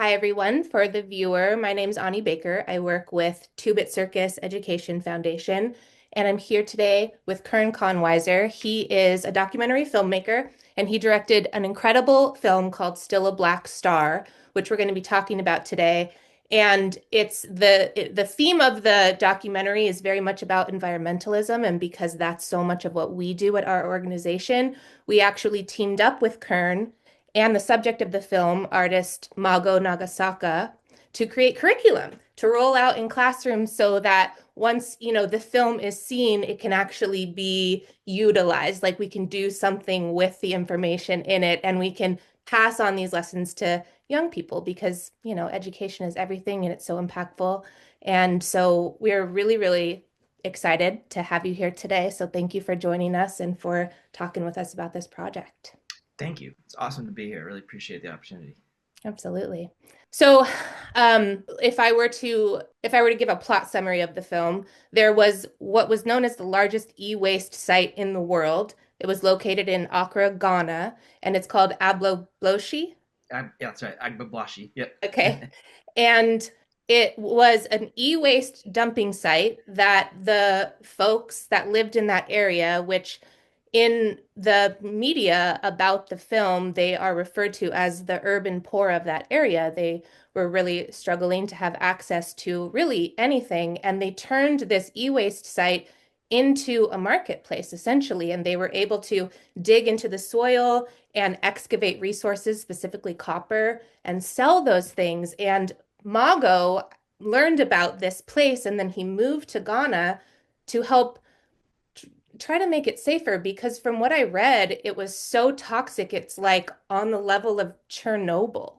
Hi, everyone. For the viewer, my name's Ani Baker. I work with Bit Circus Education Foundation, and I'm here today with Kern Konwiser. He is a documentary filmmaker, and he directed an incredible film called Still a Black Star, which we're going to be talking about today. And it's the theme of the documentary is very much about environmentalism, and because that's so much of what we do at our organization, we actually teamed up with Kern and the subject of the film, artist Mago Nagasaka, to create curriculum to roll out in classrooms so that once, the film is seen, it can actually be utilized. Like we can do something with the information in it and we can pass on these lessons to young people because, education is everything and it's so impactful. And so we're really, really excited to have you here today. So thank you for joining us and for talking with us about this project. Thank you. It's awesome to be here. Really appreciate the opportunity. Absolutely. So, if I were to give a plot summary of the film, there was what was known as the largest e-waste site in the world. It was located in Accra, Ghana, and it's called Agbogbloshie. Yeah, that's right. Agbogbloshie. Yep. Okay. And it was an e-waste dumping site that the folks that lived in that area, which in the media about the film, they are referred to as the urban poor of that area. They were really struggling to have access to really anything. And they turned this e-waste site into a marketplace, essentially. And they were able to dig into the soil and excavate resources, specifically copper, and sell those things. And Mago learned about this place, and then he moved to Ghana to help try to make it safer because from what I read, it was so toxic, it's like on the level of Chernobyl.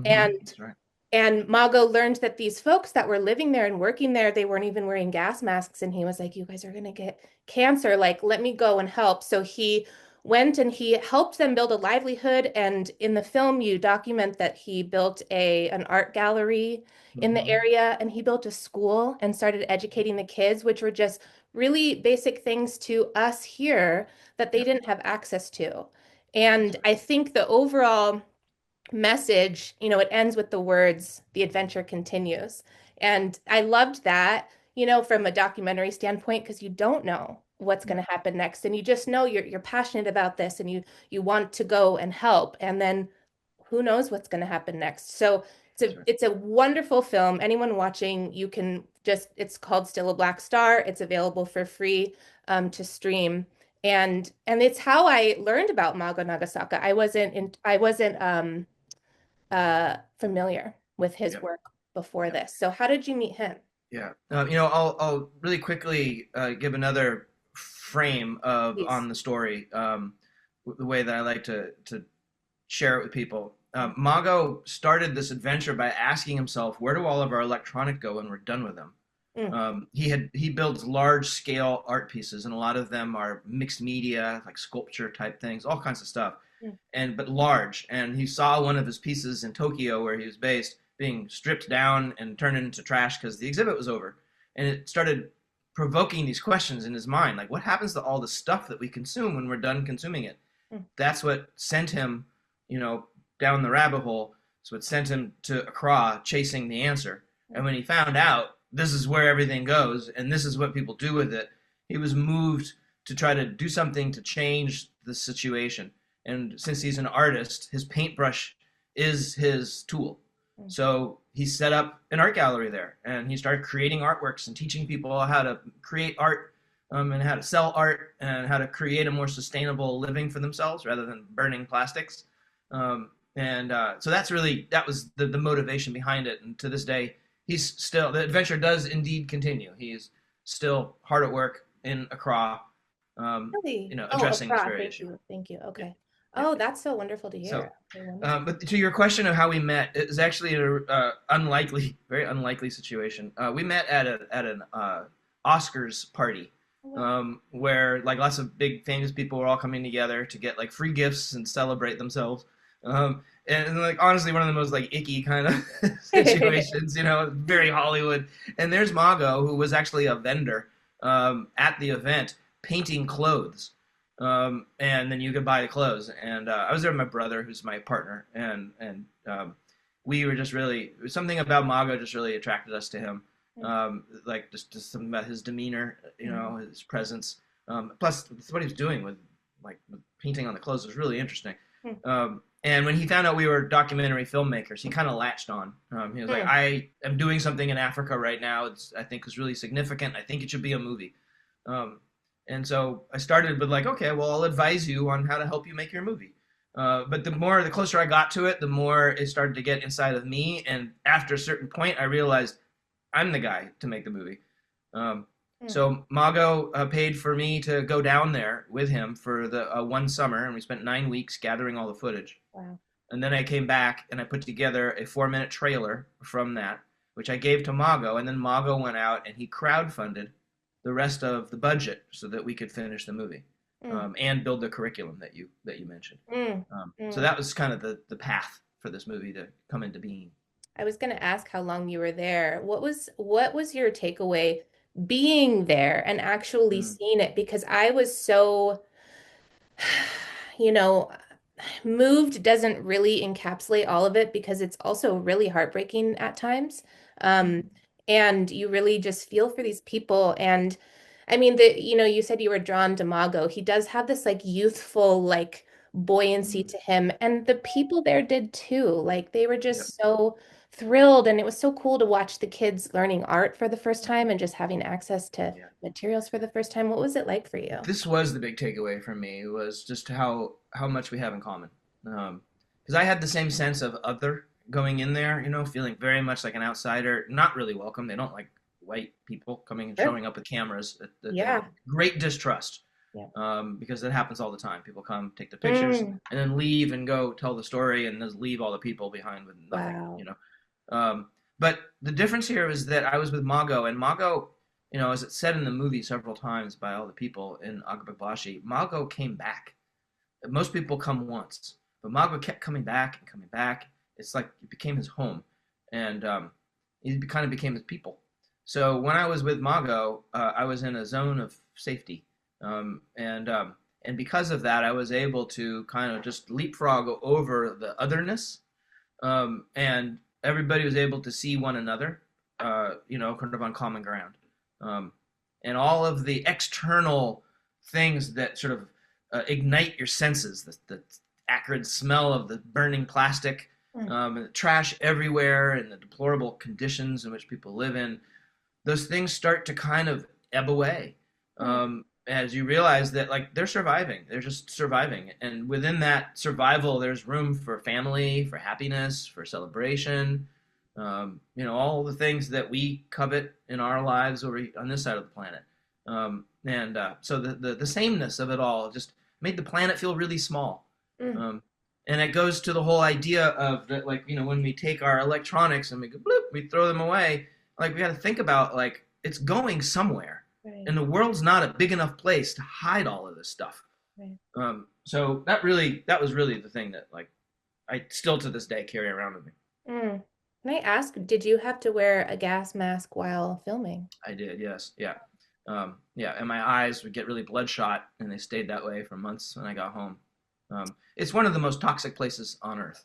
And That's right. and Mago learned that these folks that were living there and working there, they weren't even wearing gas masks. And he was like, you guys are gonna get cancer. Like, let me go and help. So he went and he helped them build a livelihood. And in the film, you document that he built an art gallery in the hmm area and he built a school and started educating the kids, which were just really basic things to us here that they Yep. didn't have access to. That's And right. I think the overall message, it ends with the words, the adventure continues. And I loved that, from a documentary standpoint, because you don't know what's going Yeah. to happen next. And you just know you're passionate about this and you want to go and help. And then who knows what's going to happen next. So it's That's a right. it's a wonderful film. Anyone watching, you can just it's called Still a Black Star. It's available for free to stream. And it's how I learned about Mago Nagasaka. I wasn't familiar with his Yep. work before Yep. this. So how did you meet him? Yeah. I'll really quickly give another frame of Please. on the story. The way that I like to share it with people. Mago started this adventure by asking himself, "Where do all of our electronic go when we're done with them?" Mm, He builds large scale art pieces, and a lot of them are mixed media, like sculpture type things, all kinds of stuff, mm, and but large. And he saw one of his pieces in Tokyo, where he was based, being stripped down and turned into trash because the exhibit was over, and it started provoking these questions in his mind, like what happens to all the stuff that we consume when we're done consuming it? mm, That's what sent him, you know, down the rabbit hole. It's what sent him to Accra chasing the answer. mm, And when he found out this is where everything goes and this is what people do with it, he was moved to try to do something to change the situation. And since he's an artist, his paintbrush is his tool. mm, So he set up an art gallery there and he started creating artworks and teaching people how to create art and how to sell art and how to create a more sustainable living for themselves rather than burning plastics. So that was the motivation behind it. And to this day, the adventure does indeed continue. He's still hard at work in Accra, really? Oh, addressing this Accra. very Thank issue. you. Thank you. Yeah, Okay. yeah. Oh, that's so wonderful to So, hear. Okay, wonderful. but to your question of how we met, it was actually an unlikely, very unlikely situation. We met at an Oscars party, Oh, wow. where like lots of big famous people were all coming together to get like free gifts and celebrate themselves. Like honestly, one of the most like icky kind of situations, very Hollywood. And there's Mago, who was actually a vendor at the event, painting clothes. And then you could buy the clothes. And I was there with my brother, who's my partner, and we were just really something about Mago just really attracted us to him. Like just something about his demeanor, his presence. Plus, what he was doing with painting on the clothes was really interesting. And when he found out we were documentary filmmakers, he kind of latched on. He was like, "I am doing something in Africa right now. I think is really significant. I think it should be a movie." And so I started with like, "Okay, well, I'll advise you on how to help you make your movie." But the closer I got to it, the more it started to get inside of me. And after a certain point, I realized I'm the guy to make the movie. So Mago paid for me to go down there with him for the one summer, and we spent 9 weeks gathering all the footage. Wow. And then I came back and I put together a 4-minute trailer from that, which I gave to Mago, and then Mago went out and he crowdfunded the rest of the budget so that we could finish the movie. And build the curriculum that you mentioned. So that was kind of the path for this movie to come into being. I was going to ask how long you were there. What was your takeaway being there and actually seeing it? Because I was so, you know, moved doesn't really encapsulate all of it because it's also really heartbreaking at times. And you really just feel for these people. And I mean, you said you were drawn to Mago. He does have this like youthful, like buoyancy to him. And the people there did too. Like they were Yep. just so thrilled. And it was so cool to watch the kids learning art for the first time and just having access to Yeah. materials for the first time. What was it like for you? This was the big takeaway for me was just how much we have in common. Because I had the same sense of other going in there, feeling very much like an outsider, not really welcome. They don't like white people coming and showing up with cameras. Yeah. Great distrust. Yeah. Because that happens all the time. People come, take the pictures, and then leave and go tell the story, and just leave all the people behind with nothing. Wow. But the difference here is that I was with Mago, and Mago, as it's said in the movie several times by all the people in Agbogbloshie, Mago came back. Most people come once, but Mago kept coming back and coming back. It's like it became his home, and it kind of became his people. So when I was with Mago, I was in a zone of safety, and because of that, I was able to kind of just leapfrog over the otherness, and everybody was able to see one another, kind of on common ground, and all of the external things that sort of ignite your senses, the acrid smell of the burning plastic, and the trash everywhere, and the deplorable conditions in which people live in. Those things start to kind of ebb away as you realize that like they're surviving. They're just surviving. And within that survival, there's room for family, for happiness, for celebration, all the things that we covet in our lives over on this side of the planet. So the sameness of it all just made the planet feel really small. And it goes to the whole idea of that, like, when we take our electronics and we go bloop, we throw them away. Like, we got to think about, like, it's going somewhere. Right. And the world's not a big enough place to hide all of this stuff. Right. So that was really the thing that, like, I still to this day carry around with me. Can I ask, did you have to wear a gas mask while filming? I did, yes. Yeah. And my eyes would get really bloodshot, and they stayed that way for months when I got home. It's one of the most toxic places on Earth.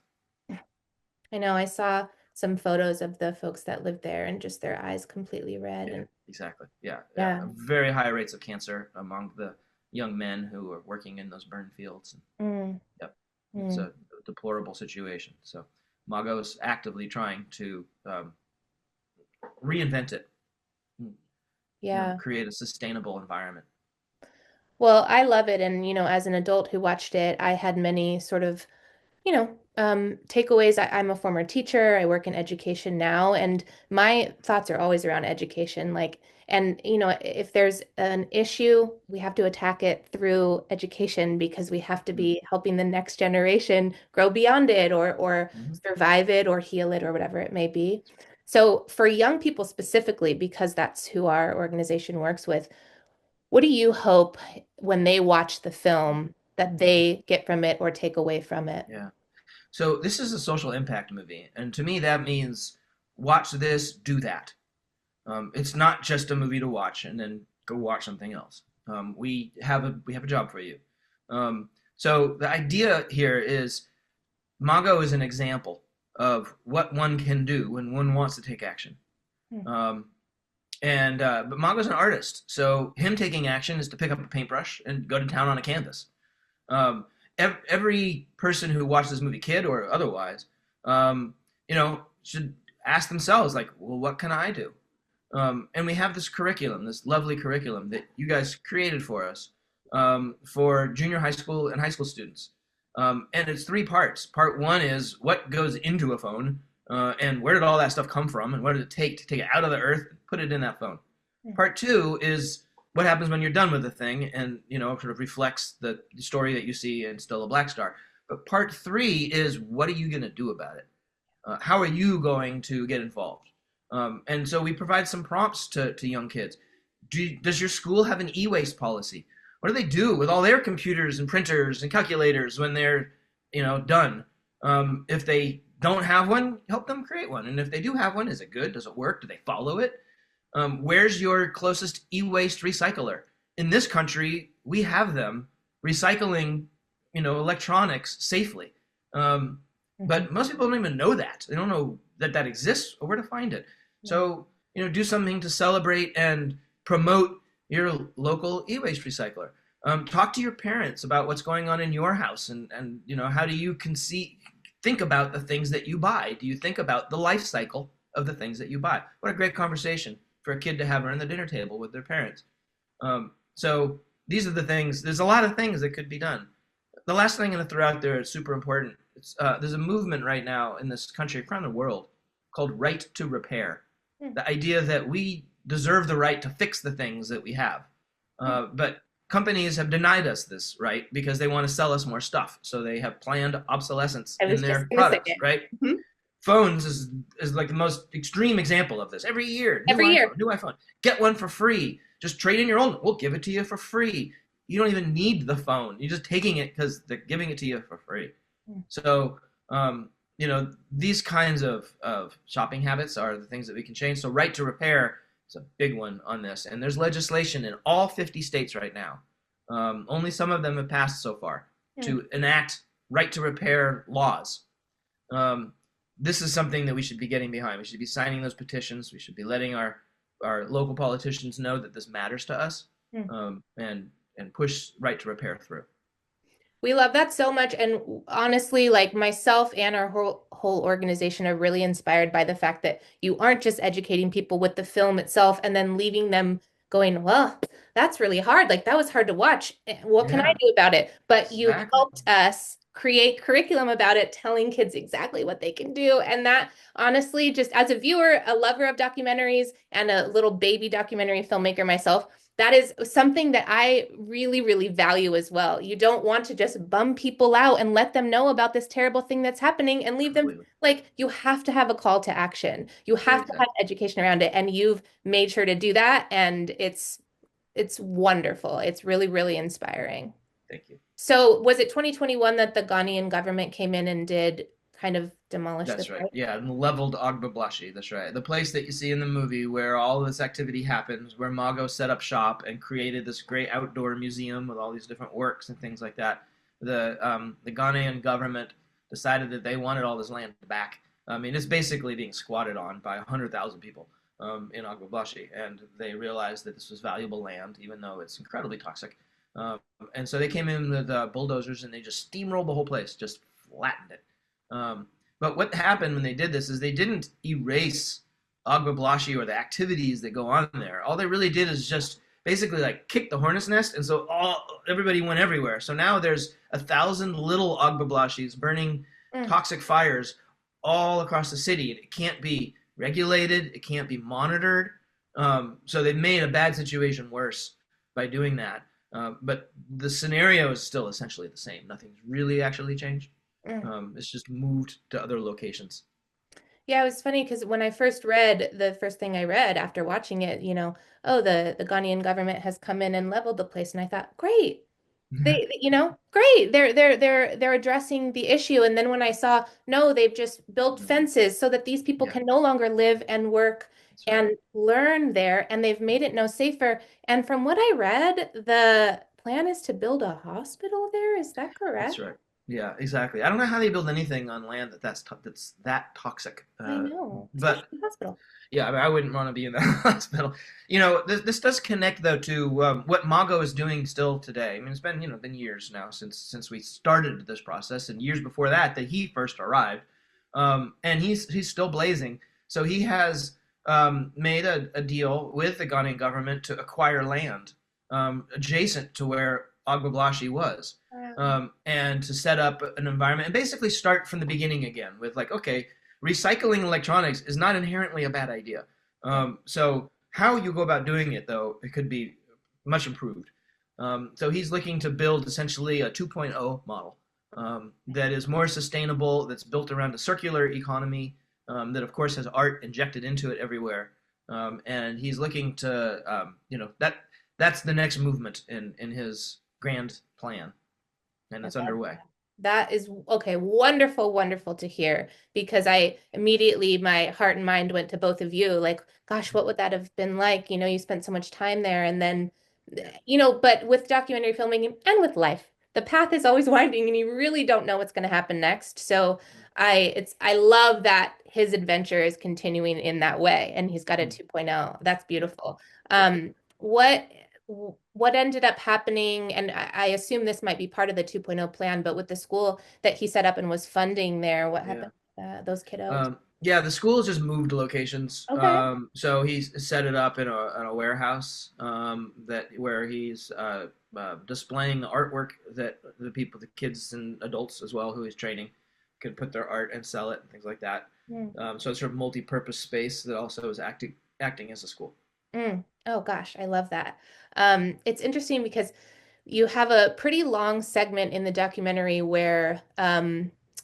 I know, I saw some photos of the folks that lived there and just their eyes completely red. Yeah, And exactly. Yeah. yeah. Very high rates of cancer among the young men who are working in those burn fields. Yep. It's a deplorable situation. So Mago's actively trying to reinvent it. Yeah. Create a sustainable environment. Well, I love it. And, as an adult who watched it, I had many sort of, takeaways. I'm a former teacher. I work in education now, and my thoughts are always around education. Like, and, if there's an issue, we have to attack it through education because we have to be helping the next generation grow beyond it or survive it or heal it or whatever it may be. So for young people specifically, because that's who our organization works with, what do you hope when they watch the film that they get from it or take away from it? Yeah. So this is a social impact movie, and to me that means watch this, do that. It's not just a movie to watch and then go watch something else. We have a job for you. So the idea here is Mago is an example of what one can do when one wants to take action. Mm. Um, but Mago's an artist, so him taking action is to pick up a paintbrush and go to town on a canvas. Um, every person who watched this movie, kid or otherwise, should ask themselves, like, well, what can I do? And we have this curriculum, this lovely curriculum that you guys created for us, for junior high school and high school students. And it's three parts. Part one is what goes into a phone, and where did all that stuff come from, and what did it take to take it out of the earth and put it in that phone. Part two is what happens when you're done with the thing, and sort of reflects the story that you see in Still a Black Star. But part three is what are you going to do about it? How are you going to get involved? And so we provide some prompts to young kids. Does your school have an e-waste policy? What do they do with all their computers and printers and calculators when they're done? If they don't have one, help them create one. And if they do have one, is it good? Does it work? Do they follow it? Where's your closest e-waste recycler? In this country, we have them recycling, electronics safely. But most people don't even know that. They don't know that that exists or where to find it. So, do something to celebrate and promote your local e-waste recycler. Talk to your parents about what's going on in your house, and how do you think about the things that you buy? Do you think about the life cycle of the things that you buy? What a great conversation for a kid to have around the dinner table with their parents. So these are the things. There's a lot of things that could be done. The last thing I'm going to throw out there is super important. There's a movement right now in this country, around the world, called right to repair. The idea that we deserve the right to fix the things that we have. But companies have denied us this right because they want to sell us more stuff. So they have planned obsolescence in their products, right? Mm-hmm. Phones is like the most extreme example of this. Every year, new iPhone. Get one for free. Just trade in your own. We'll give it to you for free. You don't even need the phone. You're just taking it because they're giving it to you for free. So, these kinds of shopping habits are the things that we can change. So right to repair is a big one on this. And there's legislation in all 50 states right now. Only some of them have passed so far to enact right to repair laws. This is something that we should be getting behind. We should be signing those petitions. We should be letting our local politicians know that this matters to us, and push right to repair through. We love that so much. And honestly, like myself and our whole organization are really inspired by the fact that you aren't just educating people with the film itself and then leaving them going, well, that's really hard. Like that was hard to watch. What can I do about it? But you helped us create curriculum about it, telling kids exactly what they can do. And that honestly, just as a viewer, a lover of documentaries and a little baby documentary filmmaker myself, that is something that I really, really value as well. You don't want to just bum people out and let them know about this terrible thing that's happening and leave them like you have to have a call to action. You have to have education around it, and you've made sure to do that, and it's wonderful. It's really, really inspiring. Thank you. So was it 2021 that the Ghanaian government came in and did kind of demolish That's right. Yeah, and leveled Agbogbloshie. That's right. The place that you see in the movie where all this activity happens, where Mago set up shop and created this great outdoor museum with all these different works and things like that. The Ghanaian government decided that they wanted all this land back. I mean, it's basically being squatted on by 100,000 people in Agbogbloshie, and they realized that this was valuable land, even though it's incredibly toxic. And so they came in with bulldozers and they just steamrolled the whole place, just flattened it. But what happened when they did this is they didn't erase Agbogbloshie or the activities that go on there. All they really did is just basically like kick the hornet's nest, and so everybody went everywhere. So now there's 1,000 little Agbogbloshie's burning toxic fires all across the city. It can't be regulated. It can't be monitored. So they made a bad situation worse by doing that. But the scenario is still essentially the same. Nothing's really actually changed. It's just moved to other locations. Yeah, it was funny because when I first read, the first thing I read after watching it, oh, the Ghanaian government has come in and leveled the place, and I thought, great. Great. They're addressing the issue. And then when I saw, no, they've just built fences so that these people can no longer live and work and learn there, and they've made it no safer. And from what I read, the plan is to build a hospital there. Is that correct? That's right. Yeah, exactly. I don't know how they build anything on land that's that toxic. I know, especially But in the hospital. yeah, I mean, I wouldn't want to be in that hospital. This does connect though to what Mago is doing still today. I mean, it's been been years now since we started this process, and years before that he first arrived, and he's still blazing. So he has made a deal with the Ghanaian government to acquire land adjacent to where Agbogbloshie was, Wow. and to set up an environment and basically start from the beginning again with like, okay, recycling electronics is not inherently a bad idea. Yeah. So how you go about doing it, though, it could be much improved. So he's looking to build essentially a 2.0 model that is more sustainable, that's built around a circular economy, that of course has art injected into it everywhere. And he's looking to, that's the next movement in his grand plan, and I it's love underway. that. That is okay. Wonderful, wonderful to hear because I immediately, my heart and mind went to both of you. Like, gosh, what would that have been like? You spent so much time there. And then, Yeah. but with documentary filming and with life, the path is always winding and you really don't know what's going to happen next. So I love that his adventure is continuing in that way and he's got a Mm. 2.0. That's Yeah. beautiful. Yeah. What what ended up happening, and I assume this might be part of the 2.0 plan, but with the school that he set up and was funding there, what Yeah. happened with those kiddos? Yeah, the school's just moved locations. Okay. So he's set it up in a warehouse that where he's displaying the artwork that the kids and adults as well, who he's training, can put their art and sell it and things like that. Mm, So it's sort of multi-purpose space that also is acting as a school. mm. Oh gosh, I love that. It's interesting because you have a pretty long segment in the documentary where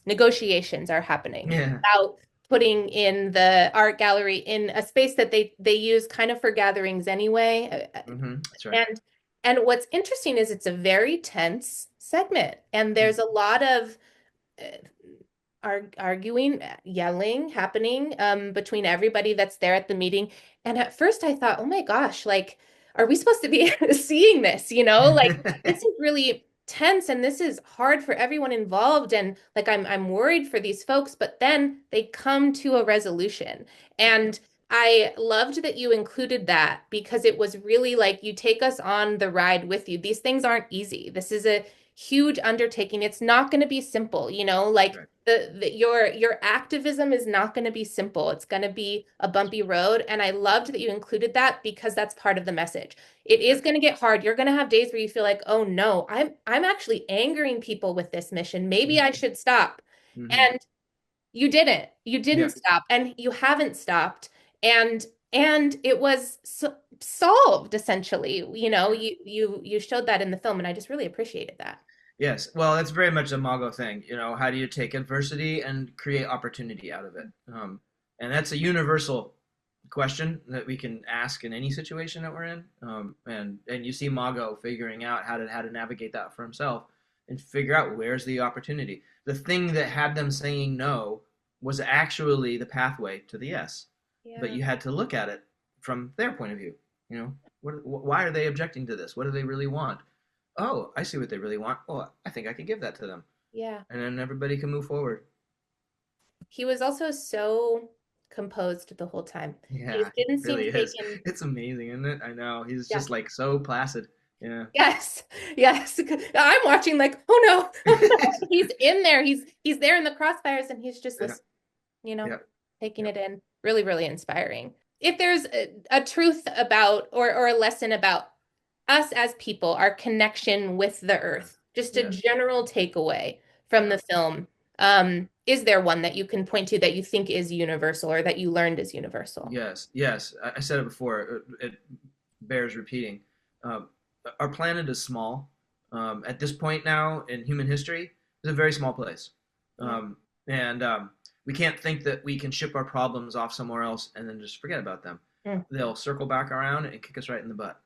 negotiations are happening Yeah. about putting in the art gallery in a space that they use kind of for gatherings anyway. That's right. And what's interesting is it's a very tense segment, and Mm. there's a lot of uh, arguing, yelling happening between everybody that's there at the meeting. And at first I thought, oh my gosh, like, are we supposed to be seeing this? Like this is really tense and this is hard for everyone involved. And like I'm worried for these folks, but then they come to a resolution. Yeah. And I loved that you included that because it was really like you take us on the ride with you. These things aren't easy. This is a huge undertaking. It's not going to be simple, like Right. your activism is not going to be simple. It's going to be a bumpy road. And I loved that you included that because that's part of the message. It is Right. going to get hard. You're going to have days where you feel like, oh no, I'm actually angering people with this mission. Maybe I Mm-hmm. should stop. Mm-hmm. And you didn't. You Yeah. didn't stop, and you haven't stopped. And it was solved essentially. Yeah. You showed that in the film, and I just really appreciated that. Yes, well, that's very much a Mago thing. How do you take adversity and create opportunity out of it? And that's a universal question that we can ask in any situation that we're in. And you see Mago figuring out how to navigate that for himself and figure out where's the opportunity. The thing that had them saying no was actually the pathway to the yes, but Yeah. you had to look at it from their point of view. Why are they objecting to this? What do they really want? Oh, I see what they really want. Well, I think I can give that to them. Yeah. And then everybody can move forward. He was also so composed the whole time. He Yeah, just it didn't seem really is. taken. It's amazing, isn't it? I know. He's Yeah. just like so placid. Yeah. Yes. Yes. I'm watching like, oh no, oh no. He's in there. He's there in the crossfires and he's just Yeah. listening, you know, Yeah. taking Yeah. it in. Really, really inspiring. If there's a truth about or a lesson about us as people, our connection with the earth, just a Yes. general takeaway from Yeah. the film, is there one that you can point to that you think is universal or that you learned is universal? Yes. Yes. I said it before. It bears repeating. Um, our planet is small. At this point now in human history, it's a very small place. Yeah. And we can't think that we can ship our problems off somewhere else and then just forget about them. Mm, They'll circle back around and kick us right in the butt.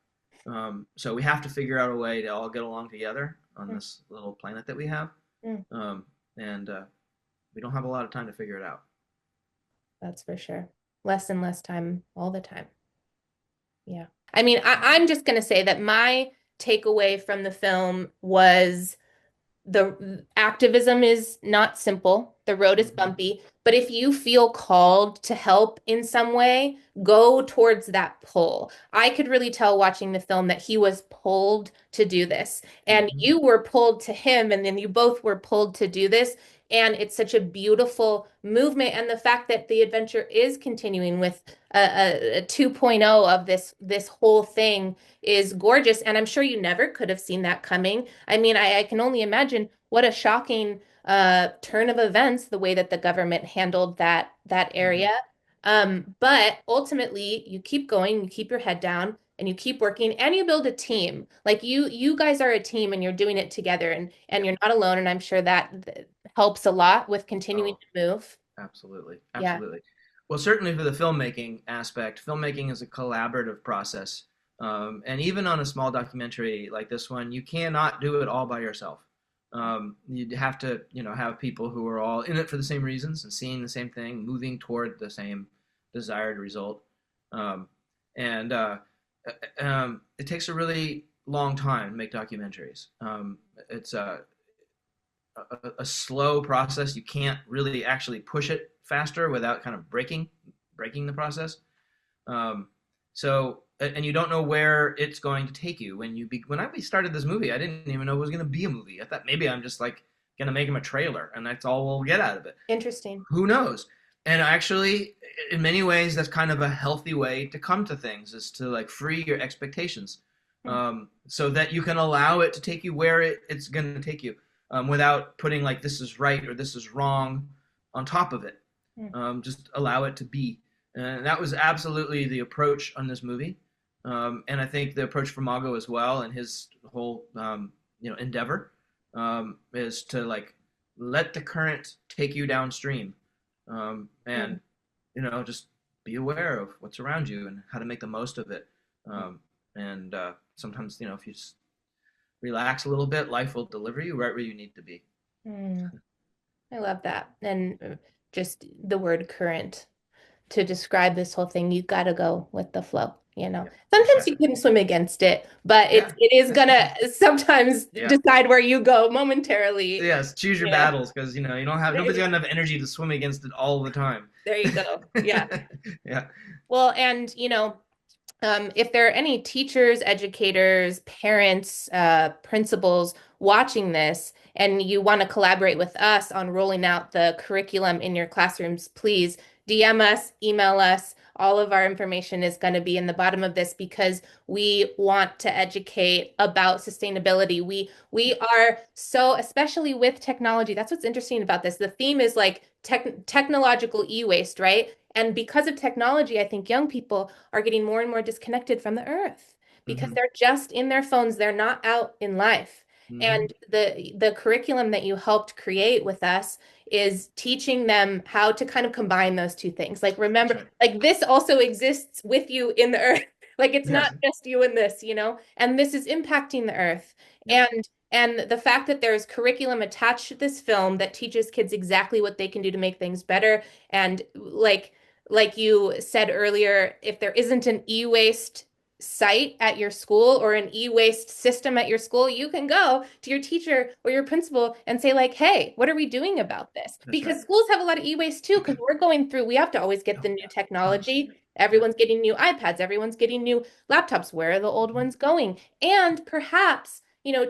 So we have to figure out a way to all get along together on mm, this little planet that we have. mm. And we don't have a lot of time to figure it out. That's for sure. Less and less time all the time. Yeah. I mean, I'm just going to say that my takeaway from the film was the activism is not simple. The road is Mhm. bumpy, but if you feel called to help in some way, go towards that pull. I could really tell watching the film that he was pulled to do this, and Mhm. you were pulled to him, and then you both were pulled to do this. And it's such a beautiful movement, and the fact that the adventure is continuing with a 2.0 of this whole thing is gorgeous. And I'm sure you never could have seen that coming. I mean, I can only imagine what a shocking turn of events the way that the government handled that Mhm. area. But ultimately, you keep going, you keep your head down, and you keep working, and you build a team. Like you guys are a team, and you're doing it together, and Yeah. you're not alone. And I'm sure that helps a lot with continuing Oh, to move. absolutely. Yeah, Absolutely. Well, certainly for the filmmaking aspect, filmmaking is a collaborative process. And even on a small documentary like this one, you cannot do it all by yourself. You'd have to, have people who are all in it for the same reasons and seeing the same thing, moving toward the same desired result. Um, and It takes a really long time to make documentaries. It's a slow process. You can't really actually push it faster without kind of breaking the process. Um, and you don't know where it's going to take you when I started this movie. I didn't even know it was going to be a movie. I thought maybe I'm just like going to make him a trailer, and that's all we'll get out of it. interesting. Who knows? And actually, in many ways, that's kind of a healthy way to come to things, is to like free your expectations, Hmm. so that you can allow it to take you where it's going to take you, without putting like this is right or this is wrong on top of it. Hmm. Just allow it to be. And that was absolutely the approach on this movie. And I think the approach for Mago as well, and his whole endeavor, is to like let the current take you downstream, Hmm. and just be aware of what's around you and how to make the most of it. And Sometimes, if you just relax a little bit, life will deliver you right where you need to be. Hmm. I love that. And just the word current to describe this whole thing, you got to go with the flow, you know. Yeah, Sometimes you exactly. can swim against it, but Yeah. it is gonna sometimes Yeah. decide where you go momentarily, Yes, choose your you know. battles, because you don't have nobody's got enough energy to swim against it all the time. There you go. Yeah. Yeah. Well, and if there are any teachers, educators, parents, principals watching this, and you want to collaborate with us on rolling out the curriculum in your classrooms, please DM us, email us. All of our information is going to be in the bottom of this because we want to educate about sustainability. We Yeah. are so, especially with technology. That's what's interesting about this. The theme is like technological e-waste, right? And because of technology, I think young people are getting more and more disconnected from the earth because Mm-hmm. they're just in their phones. They're not out in life. Mm-hmm. And the curriculum that you helped create with us is teaching them how to kind of combine those two things. Like That's remember, right. like this also exists with you in the earth. Like it's not Yes. just you in this, you know, and this is impacting the earth. Yeah. And the fact that there's curriculum attached to this film that teaches kids exactly what they can do to make things better and like you said earlier, if there isn't an e-waste site at your school or an e-waste system at your school, you can go to your teacher or your principal and say like, "Hey, what are we doing about this?" That's right. Because schools have a lot of e-waste too, because we're going through, we have to always get Oh the new yeah. Tons. technology. Yeah. Everyone's getting new iPads, everyone's getting new laptops. Where are the old Mm-hmm. ones going? And perhaps,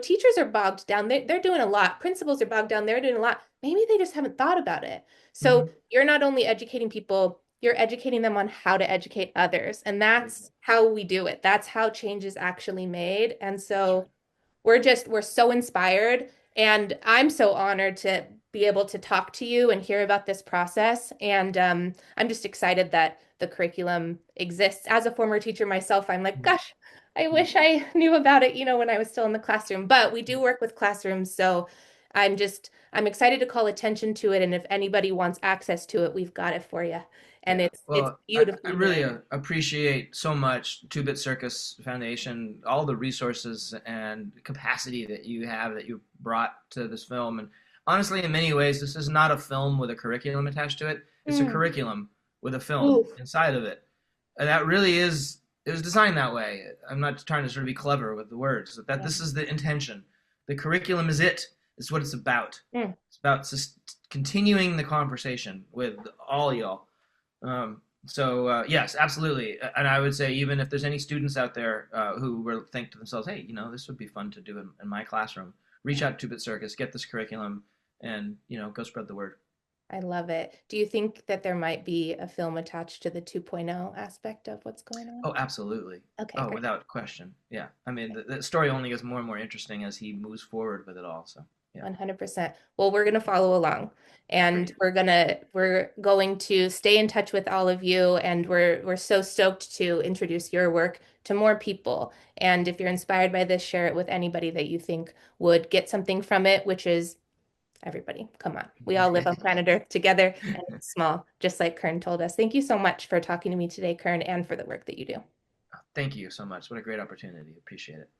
teachers are bogged down. They're doing a lot. Principals are bogged down. They're doing a lot. Maybe they just haven't thought about it. So Mm-hmm. you're not only educating people, you're educating them on how to educate others. And There you go. that's how we do it. That's how change is actually made. And That's right. so we're so inspired. And I'm so honored to be able to talk to you and hear about this process. And I'm just excited that the curriculum exists. As a former teacher myself, I'm like, gosh, I Mm-hmm. wish I knew about it, when I was still in the classroom. But we do work with classrooms. So I'm excited to call attention to it. And if anybody wants access to it, we've got it for you. And Yeah. it's Well, I beautifully really made. appreciate so much Bit Circus Foundation, all the resources and capacity that you have, that you brought to this film. And honestly, in many ways, this is not a film with a curriculum attached to it. It's a Mm. curriculum with a film Ooh. inside of it. And that really is, it was designed that way. I'm not trying to sort of be clever with the words, that Yeah. this is the intention. The curriculum is it. It's what it's about. Mm. It's about continuing the conversation with all y'all. Yes, absolutely. And I would say, even if there's any students out there who will think to themselves, hey, this would be fun to do in my classroom, reach out to Bit Circus, get this curriculum, and go spread the word. I love it. Do you think that there might be a film attached to the 2.0 aspect of what's going on? Oh, absolutely. Okay, Oh, great. without question. Yeah. I mean, the story only gets more and more interesting as he moves forward with it all. So, yeah. 100%. Well, we're going to follow along and Great. we're going to stay in touch with all of you, and we're so stoked to introduce your work to more people. And if you're inspired by this, share it with anybody that you think would get something from it, which is everybody. Come on. We all live on planet Earth together, and it's small, just like Kern told us. Thank you so much for talking to me today, Kern, and for the work that you do. Thank you so much. What a great opportunity. Appreciate it.